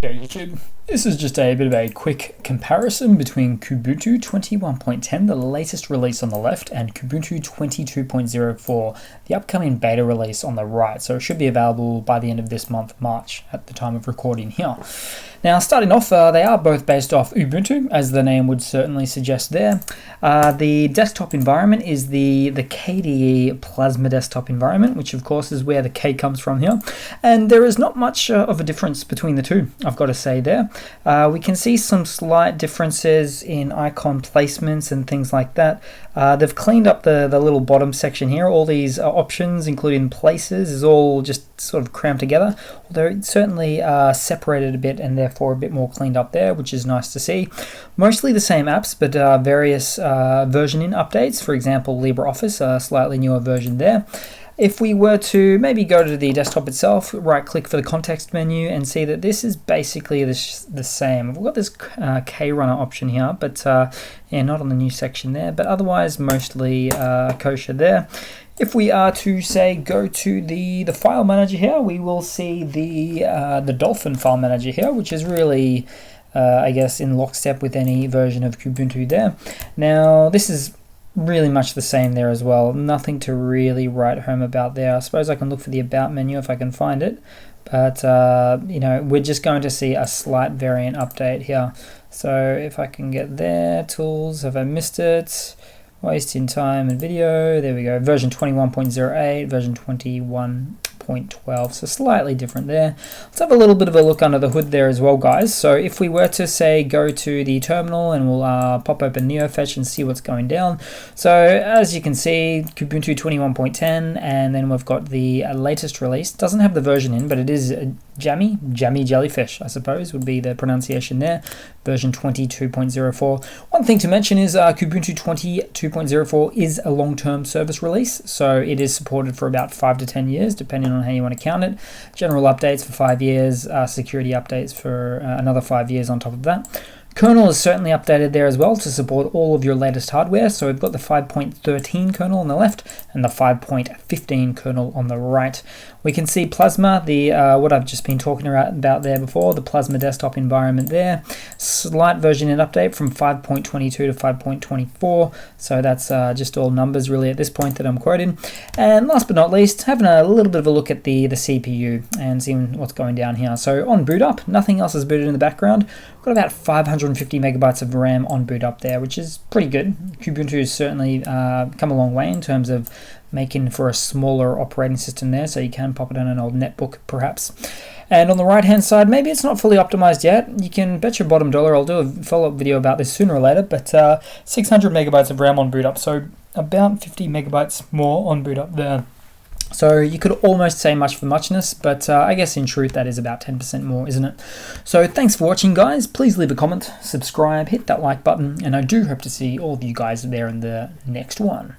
Yeah, YouTube. This is just a bit of a quick comparison between Kubuntu 21.10, the latest release on the left, and Kubuntu 22.04, the upcoming beta release on the right. So it should be available by the end of this month, March, at the time of recording here. Now, starting off, they are both based off Ubuntu, as the name would certainly suggest there. The desktop environment is the KDE Plasma desktop environment, which of course is where the K comes from here. And there is not much of a difference between the two, I've got to say there. We can see some slight differences in icon placements and things like that. They've cleaned up the little bottom section here. All these options, including places, is all just sort of crammed together. Although it's certainly separated a bit and therefore a bit more cleaned up there, which is nice to see. Mostly the same apps, but various versioning updates. For example, LibreOffice, a slightly newer version there. If we were to maybe go to the desktop itself, right click for the context menu and see that this is basically the same. We've got this K-runner option here, but yeah, not on the new section there, but otherwise mostly kosher there. If we are to say go to the file manager here, we will see the Dolphin file manager here, which is really I guess in lockstep with any version of Kubuntu there. Now this is really much the same there as well. Nothing to really write home about there. I suppose I can look for the about menu if I can find it, but you know, we're just going to see a slight variant update here. So if I can get there, tools, have I missed it? Wasting time and video, there we go, version 21.08, version 21.12, so slightly different there. Let's have a little bit of a look under the hood there as well, guys. So if we were to say go to the terminal and we'll pop open NeoFetch and see what's going down. So as you can see, Kubuntu 21.10, and then we've got the latest release. Doesn't have the version in, but it is Jammy Jellyfish, I suppose would be the pronunciation there, version 22.04. One thing to mention is Kubuntu 22.04 is a long-term service release, so it is supported for about 5 to 10 years, depending on how you want to count it. General updates for 5 years, security updates for another 5 years on top of that. Kernel is certainly updated there as well to support all of your latest hardware. So we've got the 5.13 kernel on the left and the 5.15 kernel on the right. We can see Plasma, the what I've just been talking about there before, the Plasma desktop environment there. Slight version and update from 5.22 to 5.24. So that's just all numbers really at this point that I'm quoting. And last but not least, having a little bit of a look at the CPU and seeing what's going down here. So on boot up, nothing else is booted in the background. We've got about 550 megabytes of RAM on boot up there, which is pretty good. Kubuntu has certainly come a long way in terms of making for a smaller operating system there, so you can pop it on an old netbook perhaps. And on the right hand side, maybe it's not fully optimized yet. You can bet your bottom dollar I'll do a follow-up video about this sooner or later, but 600 megabytes of RAM on boot up, so about 50 megabytes more on boot up there. So you could almost say much for muchness, but I guess in truth that is about 10% more, isn't it? So thanks for watching, guys. Please leave a comment, subscribe, hit that like button, and I do hope to see all of you guys there in the next one.